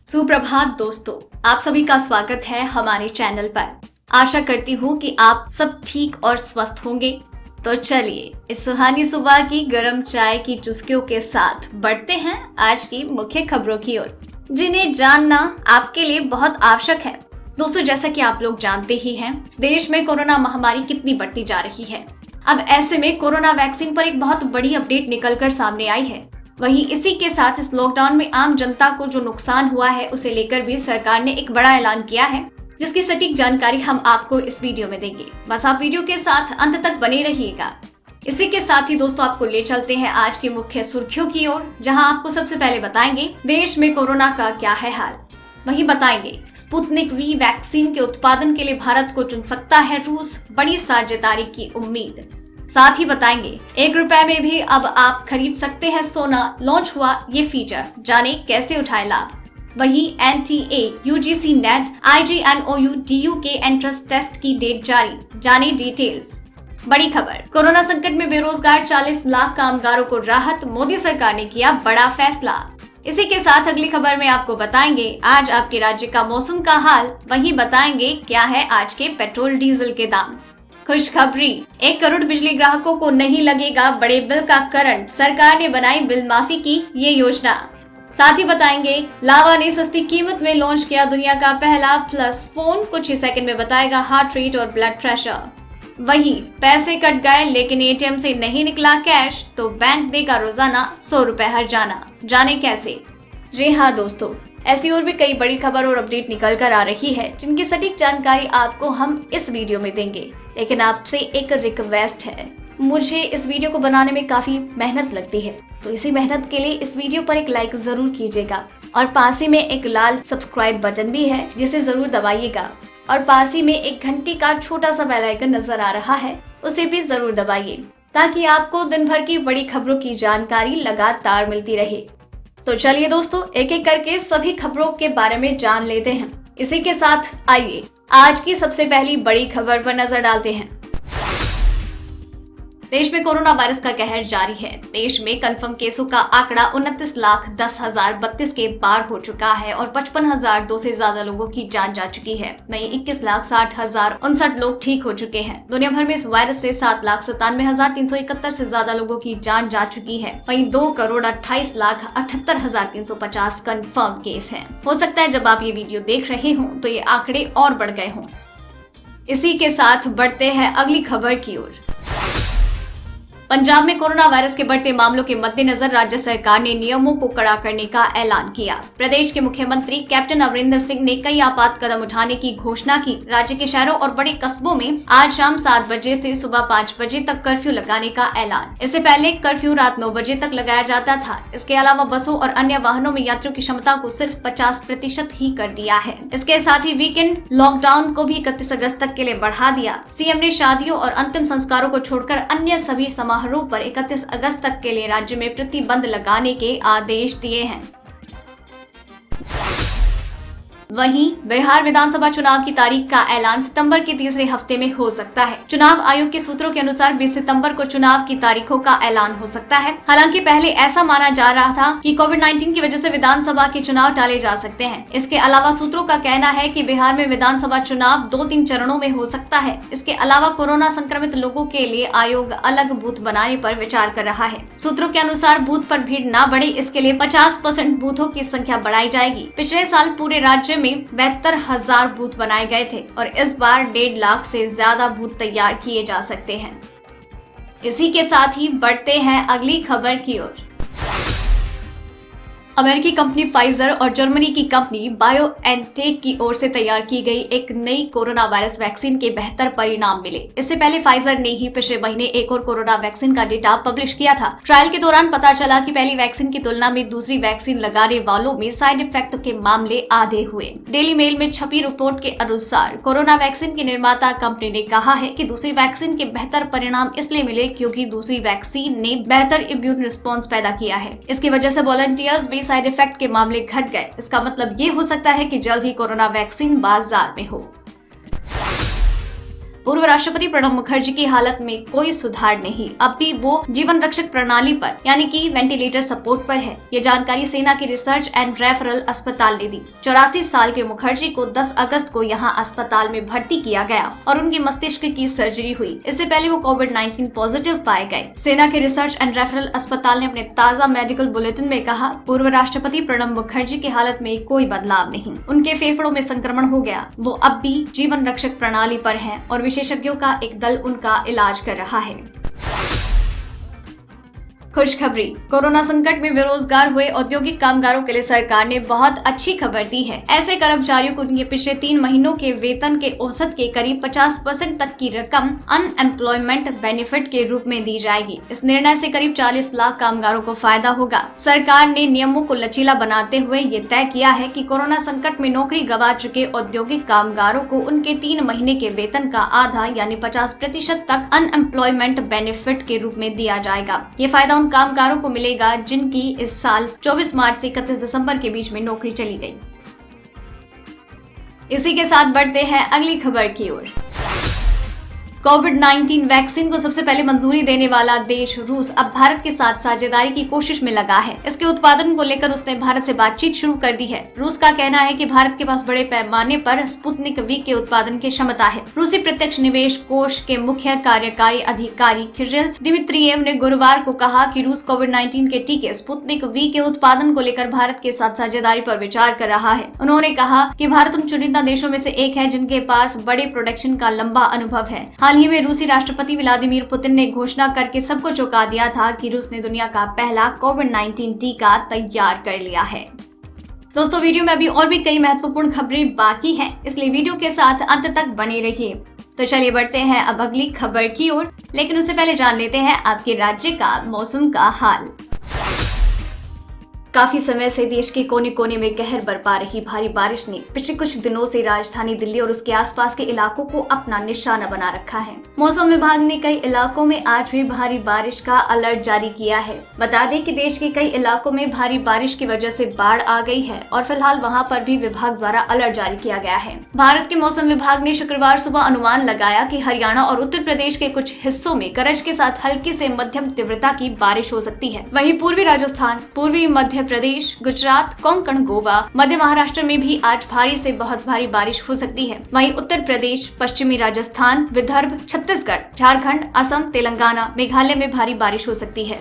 सुप्रभात दोस्तों, आप सभी का स्वागत है हमारे चैनल पर। आशा करती हूँ कि आप सब ठीक और स्वस्थ होंगे। तो चलिए इस सुहानी सुबह की गर्म चाय की चुस्कियों के साथ बढ़ते हैं आज की मुख्य खबरों की ओर, जिन्हें जानना आपके लिए बहुत आवश्यक है। दोस्तों, जैसा कि आप लोग जानते ही हैं, देश में कोरोना महामारी कितनी बढ़ती जा रही है। अब ऐसे में कोरोना वैक्सीन पर एक बहुत बड़ी अपडेट निकलकर सामने आई है। वहीं इसी के साथ इस लॉकडाउन में आम जनता को जो नुकसान हुआ है उसे लेकर भी सरकार ने एक बड़ा ऐलान किया है, जिसकी सटीक जानकारी हम आपको इस वीडियो में देंगे। बस आप वीडियो के साथ अंत तक बने रहिएगा। इसी के साथ ही दोस्तों, आपको ले चलते हैं आज की मुख्य सुर्खियों की ओर, जहां आपको सबसे पहले बताएंगे देश में कोरोना का क्या है हाल। वहीं बताएंगे स्पुतनिक वी वैक्सीन के उत्पादन के लिए भारत को चुन सकता है रूस, बड़ी साझेदारी की उम्मीद। साथ ही बताएंगे ₹1 में भी अब आप खरीद सकते हैं सोना, लॉन्च हुआ ये फीचर, जाने कैसे उठाए लाभ। वहीं NTA, UGC net, IGNOU, DU के एंट्रेंस टेस्ट की डेट जारी, जाने डिटेल्स। बड़ी खबर, कोरोना संकट में बेरोजगार 40 लाख कामगारों को राहत, मोदी सरकार ने किया बड़ा फैसला। इसी के साथ अगली खबर में आपको बताएंगे आज आपके राज्य का मौसम का हाल। वहीं बताएंगे क्या है आज के पेट्रोल डीजल के दाम। खुशखबरी, 1 करोड़ बिजली ग्राहकों को नहीं लगेगा बड़े बिल का करंट, सरकार ने बनाई बिल माफी की ये योजना। साथ ही बताएंगे लावा ने सस्ती कीमत में लॉन्च किया दुनिया का पहला प्लस फोन, कुछ ही सेकंड में बताएगा हार्ट रेट और ब्लड प्रेशर। वहीं पैसे कट गए लेकिन ATM से नहीं निकला कैश, तो बैंक देगा रोजाना ₹100 हर जाना, जाने कैसे। जी हाँ दोस्तों, ऐसी और भी कई बड़ी खबर और अपडेट निकल कर आ रही है, जिनकी सटीक जानकारी आपको हम इस वीडियो में देंगे। लेकिन आपसे एक रिक्वेस्ट है, मुझे इस वीडियो को बनाने में काफी मेहनत लगती है, तो इसी मेहनत के लिए इस वीडियो पर एक लाइक जरूर कीजिएगा और पास ही में एक लाल सब्सक्राइब बटन भी है, जिसे जरूर दबाइएगा। और पास ही में एक घंटी का छोटा सा बेल आइकन नजर आ रहा है, उसे भी जरूर दबाइए, ताकि आपको दिन भर की बड़ी खबरों की जानकारी लगातार मिलती रहे। तो चलिए दोस्तों, एक एक करके सभी खबरों के बारे में जान लेते हैं। इसी के साथ आइए आज की सबसे पहली बड़ी खबर पर नजर डालते हैं। देश में कोरोना वायरस का कहर जारी है। देश में कंफर्म केसों का आंकड़ा 29,10,032 के पार हो चुका है और 55,002 से ज्यादा लोगों की जान जा चुकी है। वहीं 21,60,059 लोग ठीक हो चुके हैं। दुनिया भर में इस वायरस से 7,97,371 से ज्यादा लोगों की जान जा चुकी है। वहीं 2,28,78,350 कंफर्म केस हैं। हो सकता है जब आप ये वीडियो देख रहे हों तो ये आंकड़े और बढ़ गए हों। इसी के साथ बढ़ते हैं अगली खबर की ओर। पंजाब में कोरोना वायरस के बढ़ते मामलों के मद्देनजर राज्य सरकार ने नियमों को कड़ा करने का ऐलान किया। प्रदेश के मुख्यमंत्री कैप्टन अमरिंदर सिंह ने कई आपात कदम उठाने की घोषणा की। राज्य के शहरों और बड़े कस्बों में आज शाम 7 बजे से सुबह 5 बजे तक कर्फ्यू लगाने का ऐलान। इससे पहले कर्फ्यू रात 9 बजे तक लगाया जाता था। इसके अलावा बसों और अन्य वाहनों में यात्रियों की क्षमता को सिर्फ 50% ही कर दिया है। इसके साथ ही वीकेंड लॉकडाउन को भी 31 अगस्त तक के लिए बढ़ा दिया। सीएम ने शादियों और अंतिम संस्कारों को छोड़कर अन्य सभी समारोह पर 31 अगस्त तक के लिए राज्य में प्रतिबंध लगाने के आदेश दिए हैं। वहीं बिहार विधानसभा चुनाव की तारीख का ऐलान सितंबर के तीसरे हफ्ते में हो सकता है। चुनाव आयोग के सूत्रों के अनुसार 20 सितंबर को चुनाव की तारीखों का ऐलान हो सकता है। हालांकि पहले ऐसा माना जा रहा था कि कोविड-19 की वजह से विधानसभा के चुनाव टाले जा सकते हैं। इसके अलावा सूत्रों का कहना है कि बिहार में विधानसभा चुनाव 2-3 चरणों में हो सकता है। इसके अलावा कोरोना संक्रमित लोगों के लिए आयोग अलग बूथ बनाने पर विचार कर रहा है। सूत्रों के अनुसार बूथ पर भीड़ न बढ़े, इसके लिए 50% बूथों की संख्या बढ़ाई जाएगी। पिछले साल पूरे राज्य में 72,000 बूथ बनाए गए थे और इस बार 1.5 लाख से ज्यादा बूथ तैयार किए जा सकते हैं। इसी के साथ ही बढ़ते हैं अगली खबर की ओर। अमेरिकी कंपनी फाइजर और जर्मनी की कंपनी बायोएनटेक की ओर से तैयार की गई एक नई कोरोना वायरस वैक्सीन के बेहतर परिणाम मिले। इससे पहले फाइजर ने ही पिछले महीने एक और कोरोना वैक्सीन का डेटा पब्लिश किया था। ट्रायल के दौरान पता चला कि पहली वैक्सीन की तुलना में दूसरी वैक्सीन लगाने वालों में साइड इफेक्ट के मामले आधे हुए। डेली मेल में छपी रिपोर्ट के अनुसार कोरोना वैक्सीन की निर्माता कंपनी ने कहा है कि दूसरी वैक्सीन के बेहतर परिणाम इसलिए मिले क्योंकि दूसरी वैक्सीन ने बेहतर इम्यून रिस्पॉन्स पैदा किया है। इसकी वजह से वॉलंटियर्स भी साइड इफेक्ट के मामले घट गए। इसका मतलब ये हो सकता है कि जल्द ही कोरोना वैक्सीन बाजार में हो। पूर्व राष्ट्रपति प्रणब मुखर्जी की हालत में कोई सुधार नहीं, अब भी वो जीवन रक्षक प्रणाली पर यानी कि वेंटिलेटर सपोर्ट पर है। ये जानकारी सेना के रिसर्च एंड रेफरल अस्पताल ने दी। 84 साल के मुखर्जी को 10 अगस्त को यहाँ अस्पताल में भर्ती किया गया और उनके मस्तिष्क की सर्जरी हुई। इससे पहले वो कोविड-19 पॉजिटिव पाए गए। सेना के रिसर्च एंड रेफरल अस्पताल ने अपने ताज़ा मेडिकल बुलेटिन में कहा, पूर्व राष्ट्रपति प्रणब मुखर्जी की हालत में कोई बदलाव नहीं, उनके फेफड़ों में संक्रमण हो गया, वो अब भी जीवन रक्षक प्रणाली पर हैं और विशेषज्ञों का एक दल उनका इलाज कर रहा है। खुशखबरी, कोरोना संकट में बेरोजगार हुए औद्योगिक कामगारों के लिए सरकार ने बहुत अच्छी खबर दी है। ऐसे कर्मचारियों को उनके पिछले 3 महीनों के वेतन के औसत के करीब 50% तक की रकम अनएम्प्लॉयमेंट बेनिफिट के रूप में दी जाएगी। इस निर्णय से करीब 40 लाख कामगारों को फायदा होगा। सरकार ने नियमों को लचीला बनाते हुए ये तय किया है कि कोरोना संकट में नौकरी गंवा चुके औद्योगिक कामगारों को उनके 3 महीने के वेतन का आधा यानी 50% तक अनएम्प्लॉयमेंट बेनिफिट के रूप में दिया जाएगा। ये फायदा उन कामगारों को मिलेगा जिनकी इस साल 24 मार्च से 31 दिसंबर के बीच में नौकरी चली गई। इसी के साथ बढ़ते हैं अगली खबर की ओर। कोविड-19 वैक्सीन को सबसे पहले मंजूरी देने वाला देश रूस अब भारत के साथ साझेदारी की कोशिश में लगा है। इसके उत्पादन को लेकर उसने भारत से बातचीत शुरू कर दी है। रूस का कहना है कि भारत के पास बड़े पैमाने पर स्पुतनिक वी के उत्पादन की क्षमता है। रूसी प्रत्यक्ष निवेश कोष के मुख्य कार्यकारी अधिकारी किरिल दिमित्रियेव ने गुरुवार को कहा कि रूस कोविड-19 के टीके स्पुतनिक वी के उत्पादन को लेकर भारत के साथ साझेदारी पर विचार कर रहा है। उन्होंने कहा कि भारत उन चुनिंदा देशों में से एक है जिनके पास बड़े प्रोडक्शन का लंबा अनुभव है। हाल ही में रूसी राष्ट्रपति व्लादिमीर पुतिन ने घोषणा करके सबको चौंका दिया था कि रूस ने दुनिया का पहला कोविड-19 टीका तैयार कर लिया है। दोस्तों, वीडियो में अभी और भी कई महत्वपूर्ण खबरें बाकी हैं, इसलिए वीडियो के साथ अंत तक बने रहिए। तो चलिए बढ़ते हैं अब अगली खबर की ओर, लेकिन उससे पहले जान लेते हैं आपके राज्य का मौसम का हाल। काफी समय से देश के कोने कोने में कहर बरपा रही भारी बारिश ने पिछले कुछ दिनों से राजधानी दिल्ली और उसके आसपास के इलाकों को अपना निशाना बना रखा है। मौसम विभाग ने कई इलाकों में आज भी भारी बारिश का अलर्ट जारी किया है। बता दें कि देश के कई इलाकों में भारी बारिश की वजह से बाढ़ आ गई है और फिलहाल वहां पर भी विभाग द्वारा अलर्ट जारी किया गया है। भारत के मौसम विभाग ने शुक्रवार सुबह अनुमान लगाया कि हरियाणा और उत्तर प्रदेश के कुछ हिस्सों में गरज के साथ हल्की से मध्यम तीव्रता की बारिश हो सकती है। वहीं पूर्वी राजस्थान, पूर्वी मध्य प्रदेश, गुजरात, कोंकण, गोवा, मध्य महाराष्ट्र में भी आज भारी से बहुत भारी बारिश हो सकती है। वहीं उत्तर प्रदेश, पश्चिमी राजस्थान, विदर्भ, छत्तीसगढ़, झारखंड, असम, तेलंगाना, मेघालय में भारी बारिश हो सकती है।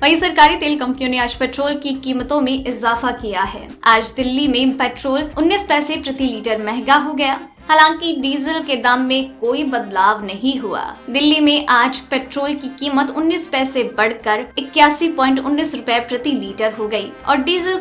वहीं सरकारी तेल कंपनियों ने आज पेट्रोल की कीमतों में इजाफा किया है। आज दिल्ली में पेट्रोल 19 पैसे प्रति लीटर महंगा हो गया। हालांकि डीजल के दाम में कोई बदलाव नहीं हुआ। दिल्ली में आज पेट्रोल की कीमत 19 पैसे बढ़कर 81.19 रुपए प्रति लीटर हो गई और डीजल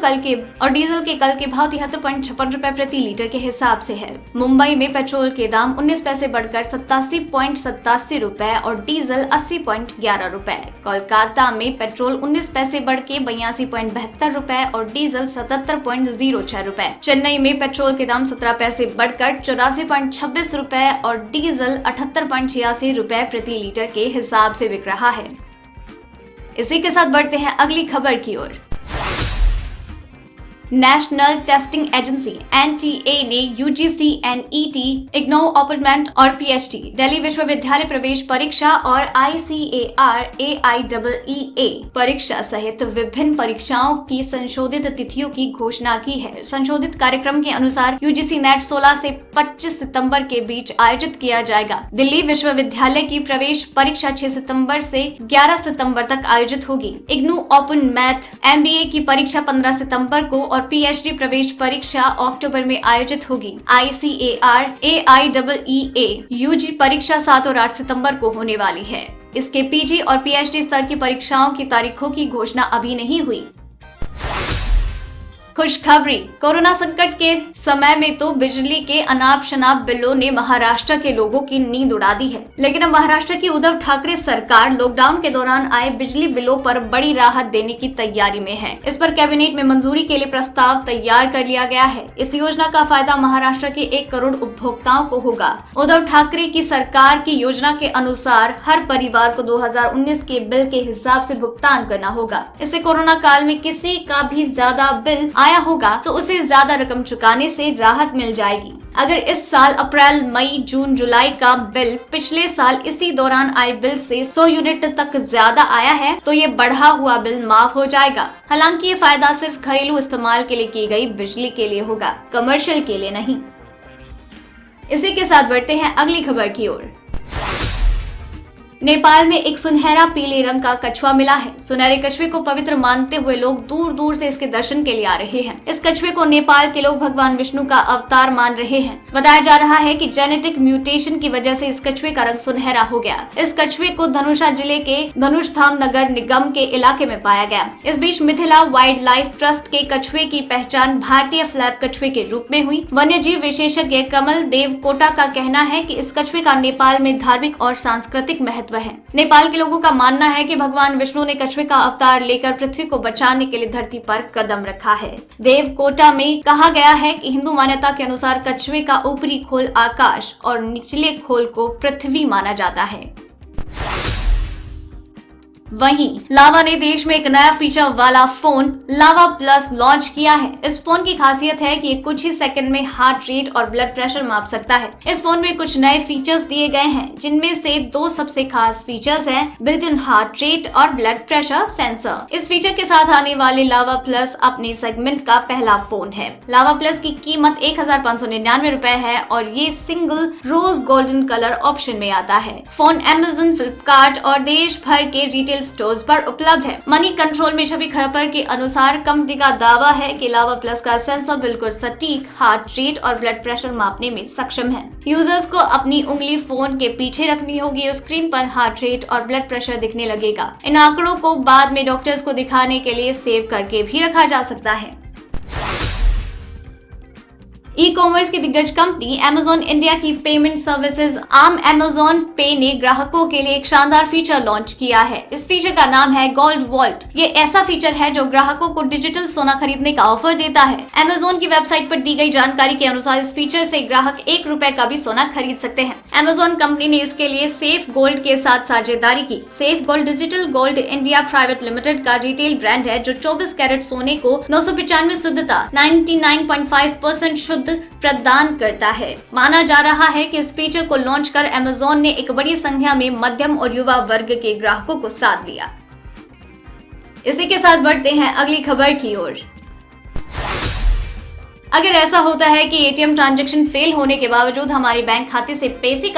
के कल के भाव 73.56 रुपए प्रति लीटर के हिसाब से है। मुंबई में पेट्रोल के दाम 19 पैसे बढ़कर 87.87 रुपए और डीजल 80.11 रुपए। कोलकाता में पेट्रोल 19 पैसे बढ़ के 82.72 रुपए और डीजल 77.06 रुपए। चेन्नई में पेट्रोल के दाम 17 पैसे बढ़कर 84.26 रुपए और डीजल 78.86 रुपए प्रति लीटर के हिसाब से बिक रहा है। इसी के साथ बढ़ते हैं अगली खबर की ओर। नेशनल टेस्टिंग एजेंसी (NTA) ने यूजीसी, NET, इग्नू ओपनमेंट और PhD, दिल्ली विश्वविद्यालय प्रवेश परीक्षा और ICAR, AIEEE परीक्षा सहित विभिन्न परीक्षाओं की संशोधित तिथियों की घोषणा की है। संशोधित कार्यक्रम के अनुसार यूजीसी नेट 16 से 25 सितंबर के बीच आयोजित किया जाएगा। दिल्ली विश्वविद्यालय की प्रवेश परीक्षा 6 सितंबर से 11 सितंबर तक आयोजित होगी। इग्नू ओपनमेट MBA की परीक्षा 15 सितंबर को और PhD प्रवेश परीक्षा अक्टूबर में आयोजित होगी। ICAR, AIEEE UG परीक्षा 7 और 8 सितंबर को होने वाली है। इसके PG और PhD स्तर की परीक्षाओं की तारीखों की घोषणा अभी नहीं हुई। खुशखबरी, कोरोना संकट के समय में तो बिजली के अनाप शनाप बिलों ने महाराष्ट्र के लोगों की नींद उड़ा दी है, लेकिन अब महाराष्ट्र की उद्धव ठाकरे सरकार लॉकडाउन के दौरान आए बिजली बिलों पर बड़ी राहत देने की तैयारी में है। इस पर कैबिनेट में मंजूरी के लिए प्रस्ताव तैयार कर लिया गया है। इस योजना का फायदा महाराष्ट्र के 1 करोड़ उपभोक्ताओं को होगा। उद्धव ठाकरे की सरकार की योजना के अनुसार हर परिवार को 2019 के बिल के हिसाब से भुगतान करना होगा। इससे कोरोना काल में किसी का भी ज्यादा बिल आया होगा तो उसे ज्यादा रकम चुकाने से राहत मिल जाएगी। अगर इस साल अप्रैल, मई, जून, जुलाई का बिल पिछले साल इसी दौरान आए बिल से 100 यूनिट तक ज्यादा आया है तो ये बढ़ा हुआ बिल माफ हो जाएगा। हालांकि ये फायदा सिर्फ घरेलू इस्तेमाल के लिए की गई बिजली के लिए होगा, कमर्शियल के लिए नहीं। इसी के साथ बढ़ते हैं अगली खबर की ओर। नेपाल में एक सुनहरा पीले रंग का कछुआ मिला है। सुनहरे कछुए को पवित्र मानते हुए लोग दूर दूर से इसके दर्शन के लिए आ रहे हैं। इस कछुए को नेपाल के लोग भगवान विष्णु का अवतार मान रहे हैं। बताया जा रहा है कि जेनेटिक म्यूटेशन की वजह से इस कछुए का रंग सुनहरा हो गया। इस कछुए को धनुषा जिले के धनुषधाम नगर निगम के इलाके में पाया गया। इस बीच मिथिला वाइल्ड लाइफ ट्रस्ट के कछुए की पहचान भारतीय फ्लैप कछुए के रूप में हुई। वन्य जीव विशेषज्ञ कमल देव कोटा का कहना है कि इस कछुए का नेपाल में धार्मिक और सांस्कृतिक महत्व है। नेपाल के लोगों का मानना है कि भगवान विष्णु ने कछुए का अवतार लेकर पृथ्वी को बचाने के लिए धरती पर कदम रखा है। देव कोटा में कहा गया है कि हिंदू मान्यता के अनुसार कछुए का ऊपरी खोल आकाश और निचले खोल को पृथ्वी माना जाता है। वहीं लावा ने देश में एक नया फीचर वाला फोन लावा प्लस लॉन्च किया है। इस फोन की खासियत है कि ये कुछ ही सेकंड में हार्ट रेट और ब्लड प्रेशर माप सकता है। इस फोन में कुछ नए फीचर्स दिए गए हैं, जिनमें से 2 सबसे खास फीचर्स हैं, बिल्ट इन हार्ट रेट और ब्लड प्रेशर सेंसर। इस फीचर के साथ आने वाले लावा प्लस अपने सेगमेंट का पहला फोन है। लावा प्लस की कीमत 1599 रुपए है और ये सिंगल रोज गोल्डन कलर ऑप्शन में आता है। फोन अमेज़न, फ्लिपकार्ट और देश भर के रिटेल स्टोर्स पर उपलब्ध है। मनी कंट्रोल में छवि खबर के अनुसार कंपनी का दावा है कि लावा प्लस का सेंसर बिल्कुल सटीक हार्ट रेट और ब्लड प्रेशर मापने में सक्षम है। यूजर्स को अपनी उंगली फोन के पीछे रखनी होगी और स्क्रीन पर हार्ट रेट और ब्लड प्रेशर दिखने लगेगा। इन आंकड़ों को बाद में डॉक्टर्स को दिखाने के लिए सेव करके भी रखा जा सकता है। ई कॉमर्स की दिग्गज कंपनी Amazon इंडिया की पेमेंट सर्विसेज आर्म Amazon पे ने ग्राहकों के लिए एक शानदार फीचर लॉन्च किया है। इस फीचर का नाम है गोल्ड वॉल्ट। ये ऐसा फीचर है जो ग्राहकों को डिजिटल सोना खरीदने का ऑफर देता है। Amazon की वेबसाइट पर दी गई जानकारी के अनुसार इस फीचर से ग्राहक 1 रुपए का भी सोना खरीद सकते हैं। Amazon कंपनी ने इसके लिए सेफ गोल्ड के साथ साझेदारी की। Safe gold digital gold India private limited का रिटेल ब्रांड है जो 24 कैरेट सोने को 995 शुद्धता 99.5% शुद्ध प्रदान करता है। माना जा रहा है कि इस फीचर को लॉन्च कर Amazon ने एक बड़ी संख्या में मध्यम और युवा वर्ग के ग्राहकों को साथ दिया। इसी के साथ बढ़ते हैं अगली खबर की ओर। अगर ऐसा होता है कि एटीएम ट्रांजैक्शन फेल होने के बावजूद हमारे बैंक खाते से पैसे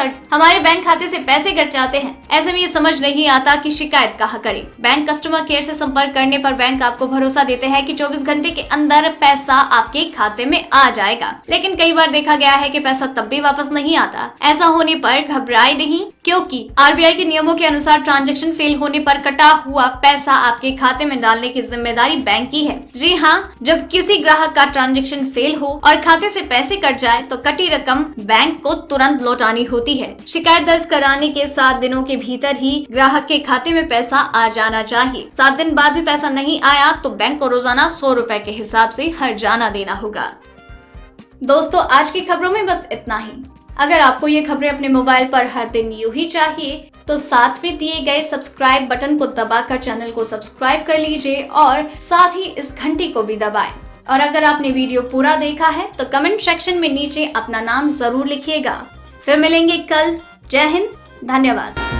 कट जाते हैं, ऐसे में ये समझ नहीं आता कि शिकायत कहाँ करें। बैंक कस्टमर केयर से संपर्क करने पर बैंक आपको भरोसा देते हैं कि 24 घंटे के अंदर पैसा आपके खाते में आ जाएगा, लेकिन कई बार देखा गया है कि पैसा तब भी वापस नहीं आता। ऐसा होने पर घबराए नहीं, क्योंकि आरबीआई के नियमों के अनुसार ट्रांजैक्शन फेल होने पर कटा हुआ पैसा आपके खाते में डालने की जिम्मेदारी बैंक की है। जी हाँ, जब किसी ग्राहक का ट्रांजैक्शन फेल हो और खाते से पैसे कट जाए तो कटी रकम बैंक को तुरंत लौटानी होती है। शिकायत दर्ज कराने के 7 दिनों के भीतर ही ग्राहक के खाते में पैसा आ जाना चाहिए। 7 दिन बाद भी पैसा नहीं आया तो बैंक को रोजाना 100 रुपए के हिसाब से हर्जाना देना होगा। दोस्तों, आज की खबरों में बस इतना ही। अगर आपको ये खबरें अपने मोबाइल पर हर दिन यूं ही चाहिए तो साथ में दिए गए सब्सक्राइब बटन को दबाकर चैनल को सब्सक्राइब कर लीजिए और साथ ही इस घंटी को भी दबाएं। और अगर आपने वीडियो पूरा देखा है तो कमेंट सेक्शन में नीचे अपना नाम जरूर लिखिएगा। फिर मिलेंगे कल। जय हिंद, धन्यवाद।